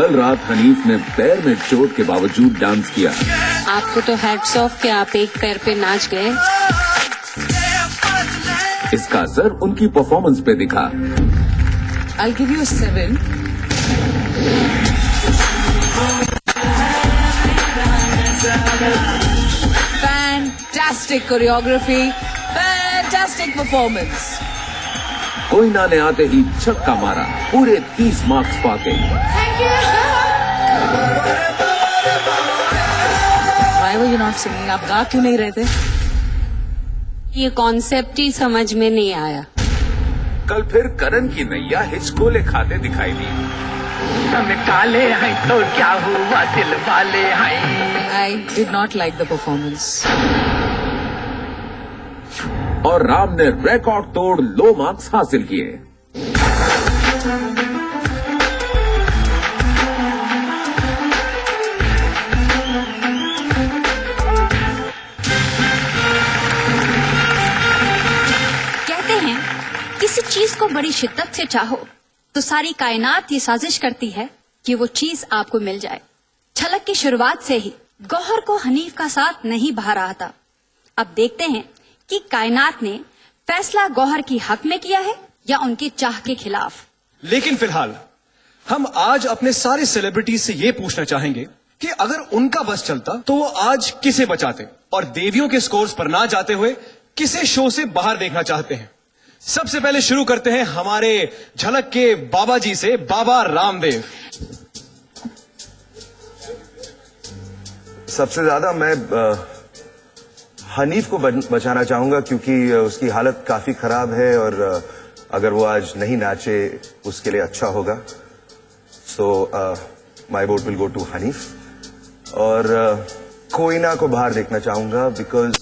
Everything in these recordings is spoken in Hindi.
कल रात हनीफ ने पैर में चोट के बावजूद डांस किया। आपको तो हैट्स ऑफ कि आप एक पैर पे नाच गए। इसका असर उनकी परफॉर्मेंस पे दिखा। I'll give you a 7. Fantastic choreography, fantastic performance. Koyna ने आते ही छक्का मारा, पूरे 30 marks Pakke. Why were you not singing? आप गा क्यों नहीं रहे थे? ये कॉन्सेप्ट ही समझ में नहीं आया। कल फिर करण की नैया हिचकोले खाते दिखाई दी। हम काले हैं तो क्या हुआ, दिल वाले हैं। I did not like the performance. और राम ने रिकॉर्ड तोड़ लो मार्क्स हासिल किए। कहते हैं किसी चीज को बड़ी शिद्दत से चाहो तो सारी कायनात ये साजिश करती है कि वो चीज आपको मिल जाए। झलक की शुरुआत से ही गौहर को हनीफ का साथ नहीं बहा रहा था। अब देखते हैं कि कायनात ने फैसला गौहर की हक में किया है या उनकी चाह के खिलाफ। लेकिन फिलहाल हम आज अपने सारे सेलिब्रिटीज से ये पूछना चाहेंगे कि अगर उनका बस चलता तो वो आज किसे बचाते और देवियों के स्कोर्स पर ना जाते हुए किसे शो से बाहर देखना चाहते हैं। सबसे पहले शुरू करते हैं हमारे झलक के बाबा जी से, बाबा रामदेव। सबसे ज्यादा मैं हनीफ को बचाना चाहूंगा क्योंकि उसकी हालत काफी खराब है और अगर वो आज नहीं नाचे उसके लिए अच्छा होगा। So my vote will go to Hanif. और कोयना को बाहर देखना चाहूंगा बिकॉज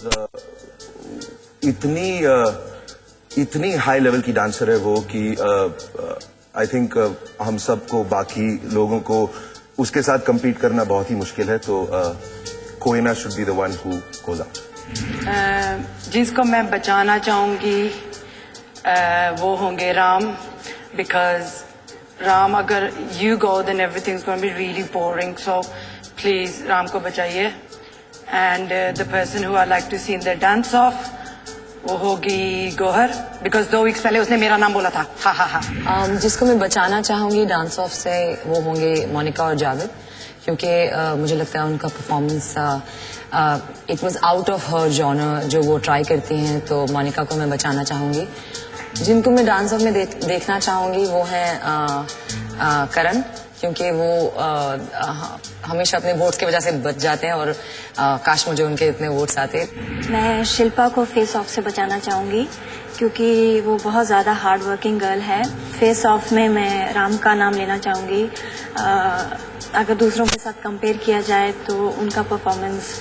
इतनी हाई लेवल की डांसर है वो कि आई थिंक हम सबको, बाकी लोगों को उसके साथ compete करना बहुत ही मुश्किल है। तो Koyna should be the one who goes out. जिसको मैं बचाना चाहूंगी वो होंगे राम, बिकॉज राम अगर you go then everything is going to be really boring. So please Ram को बचाइए। And the person who I like to see in the dance off वो होगी गौहर, बिकॉज 2 वीक्स पहले उसने मेरा नाम बोला था। हा हा हा। जिसको मैं बचाना चाहूंगी डांस ऑफ से वो होंगे मोनिका और जावेद, क्योंकि मुझे लगता है उनका performance it was out of her genre जो वो ट्राई करती हैं। तो मोनिका को मैं बचाना चाहूंगी। जिनको मैं डांस ऑफ में देखना चाहूंगी वो है करण, क्योंकि वो हमेशा अपने वोट्स की वजह से बच जाते हैं और काश मुझे उनके इतने वोट्स आते। मैं शिल्पा को फेस ऑफ से बचाना चाहूंगी क्योंकि वो बहुत ज़्यादा हार्ड वर्किंग गर्ल है। फेस ऑफ में मैं राम का नाम लेना चाहूंगी। अगर दूसरों के साथ कंपेयर किया जाए तो उनका परफॉर्मेंस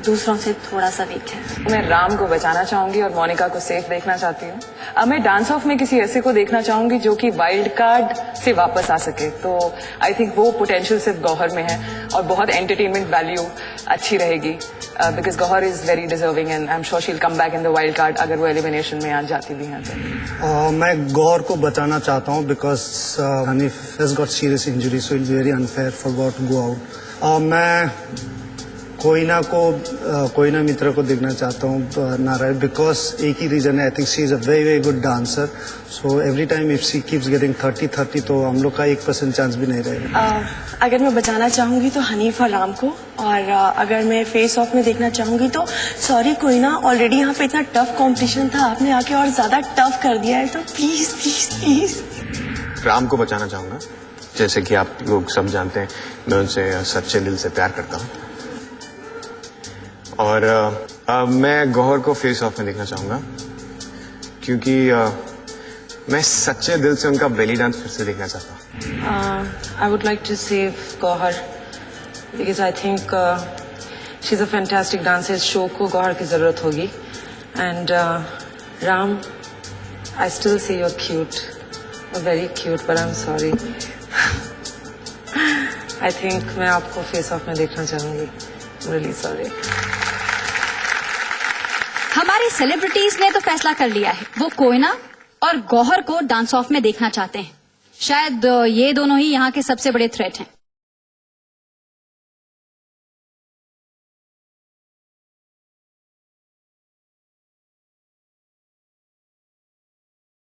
दूसरों से थोड़ा सा वीक है। मैं राम को बचाना चाहूंगी और मोनिका को सेफ देखना चाहती हूँ। अब मैं डांस ऑफ में किसी ऐसे को देखना चाहूंगी जो कि वाइल्ड कार्ड से वापस आ सके। तो आई थिंक वो पोटेंशियल सिर्फ गौहर में है और बहुत एंटरटेनमेंट वैल्यू अच्छी रहेगी because Gauahar is very deserving and I am sure she will come back in the wild card अगर वो एलिमिनेशन में आ जाती भी हैं तो। मैं गौहर को बचाना चाहता हूँ because Hanif has got serious injury, so it's very unfair for Gauahar to go out. मैं कोयना मित्र को देखना चाहता हूँ नारायण, बिकॉज एक ही रीजन है। आई think she is a very very good dancer. So every time if she keeps getting 30-30 तो हम लोग का 1% चांस भी नहीं रहेगा। अगर मैं बचाना चाहूंगी तो हनीफ और राम को, और अगर मैं फेस ऑफ में देखना चाहूंगी तो सॉरी कोयना, ऑलरेडी यहाँ पे इतना टफ कॉम्पिटिशन था, आपने आके और ज्यादा टफ कर दिया है, तो प्लीज प्लीज प्लीज। राम को बचाना चाहूंगा। जैसे कि आप लोग सब जानते हैं मैं उनसे सच्चे दिल से प्यार करता हूँ और मैं गौहर को फेस ऑफ में देखना चाहूंगा क्योंकि मैं सच्चे दिल से उनका बेली डांस फिर से देखना चाहता हूँ। I would like to save Gauahar because I think she is a fantastic dancer. इस शो को गौहर की जरूरत होगी। And Ram, I still see you're cute, very cute, but I am sorry. I think मैं आपको फेस ऑफ में देखना चाहूंगी। Really sorry. हमारे सेलिब्रिटीज ने तो फैसला कर लिया है, वो कोयना और गौहर को डांस ऑफ में देखना चाहते हैं। शायद ये दोनों ही यहाँ के सबसे बड़े थ्रेट हैं।